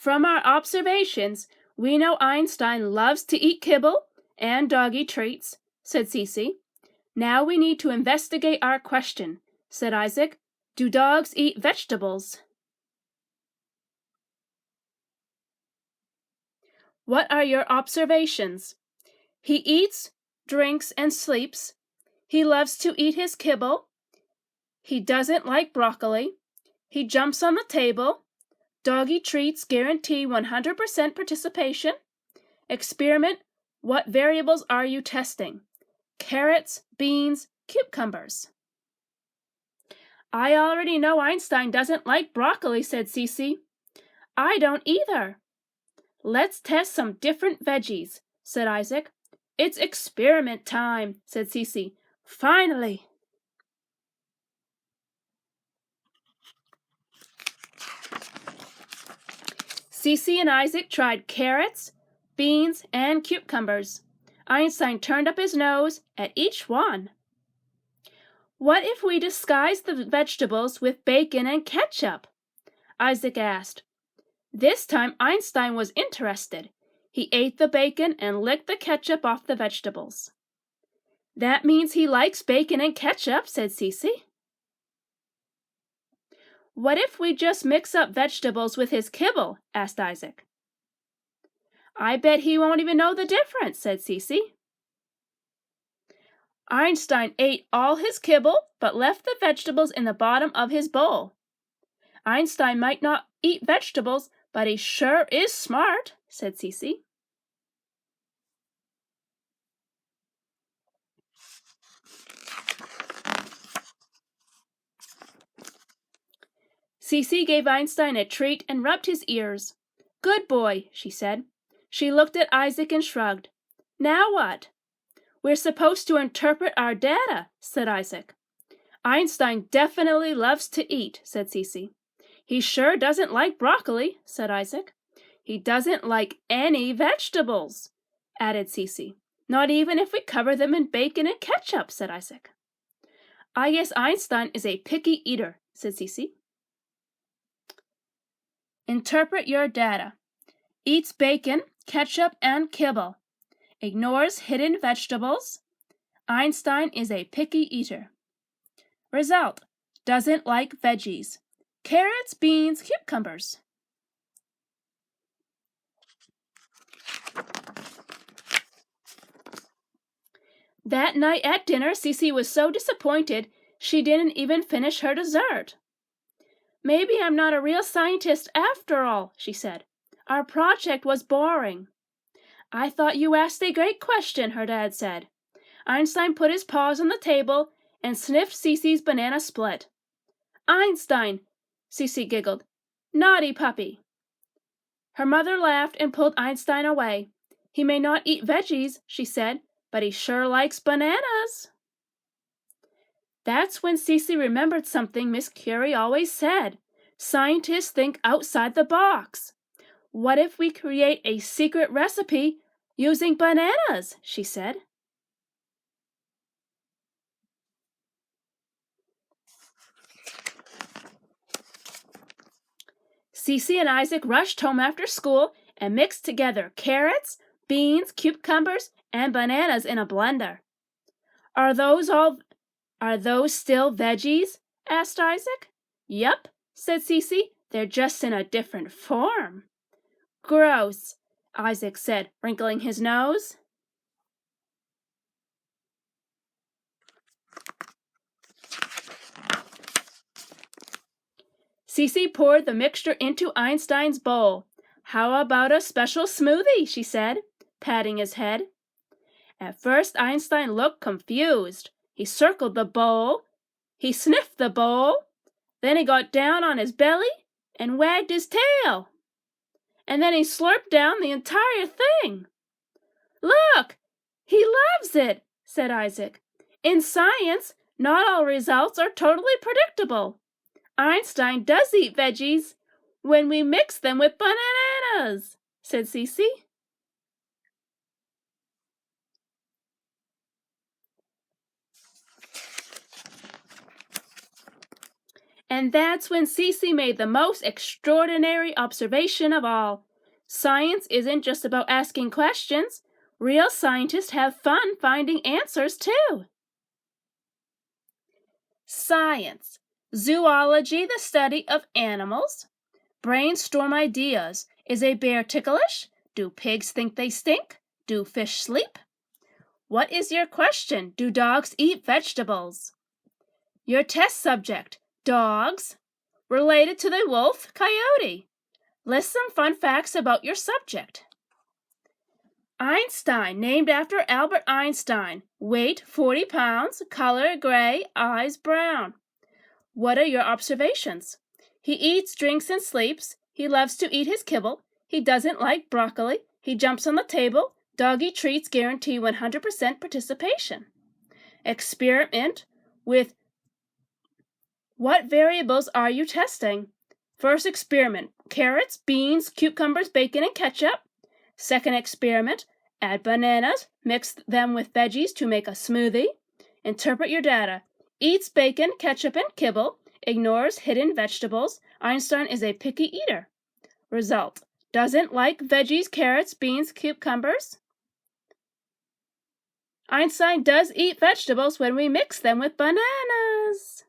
From our observations, we know Einstein loves to eat kibble and doggy treats, said Cece. Now we need to investigate our question, said Isaac. Do dogs eat vegetables? What are your observations? He eats, drinks, and sleeps. He loves to eat his kibble. He doesn't like broccoli. He jumps on the table. Doggy treats guarantee 100% participation. Experiment, what variables are you testing? Carrots, beans, cucumbers. I already know Einstein doesn't like broccoli, said Cece. I don't either. Let's test some different veggies, said Isaac. It's experiment time, said Cece. Finally. Cece and Isaac tried carrots, beans, and cucumbers. Einstein turned up his nose at each one. What if we disguise the vegetables with bacon and ketchup? Isaac asked. This time Einstein was interested. He ate the bacon and licked the ketchup off the vegetables. That means he likes bacon and ketchup, said Cece. What if we just mix up vegetables with his kibble? Asked Isaac. I bet he won't even know the difference, said Cece. Einstein ate all his kibble but left the vegetables in the bottom of his bowl. Einstein might not eat vegetables, but he sure is smart, said Cece. Cece gave Einstein a treat and rubbed his ears. Good boy, she said. She looked at Isaac and shrugged. Now what? We're supposed to interpret our data, said Isaac. Einstein definitely loves to eat, said Cece. He sure doesn't like broccoli, said Isaac. He doesn't like any vegetables, added Cece. Not even if we cover them in bacon and ketchup, said Isaac. I guess Einstein is a picky eater, said Cece. Interpret your data. Eats bacon, ketchup, and kibble. Ignores hidden vegetables. Einstein is a picky eater. Result: doesn't like veggies. Carrots, beans, cucumbers. That night at dinner, Cece was so disappointed she didn't even finish her dessert. Maybe I'm not a real scientist after all, she said. Our project was boring. I thought you asked a great question, her dad said. Einstein put his paws on the table and sniffed Cece's banana split. Einstein, Cece giggled. Naughty puppy. Her mother laughed and pulled Einstein away. He may not eat veggies, she said, but he sure likes bananas. That's when Cece remembered something Miss Curie always said. Scientists think outside the box. What if we create a secret recipe using bananas, she said. Cece and Isaac rushed home after school and mixed together carrots, beans, cucumbers, and bananas in a blender. Are those still veggies? Asked Isaac. Yup, said Cece. They're just in a different form. Gross, Isaac said, wrinkling his nose. Cece poured the mixture into Einstein's bowl. How about a special smoothie, she said, patting his head. At first, Einstein looked confused. He circled the bowl. He sniffed the bowl. Then he got down on his belly and wagged his tail. And then he slurped down the entire thing. Look, he loves it, said Isaac. In science, not all results are totally predictable. Einstein does eat veggies when we mix them with bananas, said Cece. And that's when Cece made the most extraordinary observation of all. Science isn't just about asking questions. Real scientists have fun finding answers too. Science. Zoology, the study of animals. Brainstorm ideas. Is a bear ticklish? Do pigs think they stink? Do fish sleep? What is your question? Do dogs eat vegetables? Your test subject. Dogs. Related to the wolf, coyote. List some fun facts about your subject. Einstein, named after Albert Einstein. Weight 40 pounds, color gray, eyes brown. What are your observations? He eats, drinks, and sleeps. He loves to eat his kibble. He doesn't like broccoli. He jumps on the table. Doggy treats guarantee 100% participation. Experiment with what variables are you testing? First experiment, carrots, beans, cucumbers, bacon, and ketchup. Second experiment, add bananas, mix them with veggies to make a smoothie. Interpret your data. Eats bacon, ketchup, and kibble. Ignores hidden vegetables. Einstein is a picky eater. Result, doesn't like veggies, carrots, beans, cucumbers. Einstein does eat vegetables when we mix them with bananas.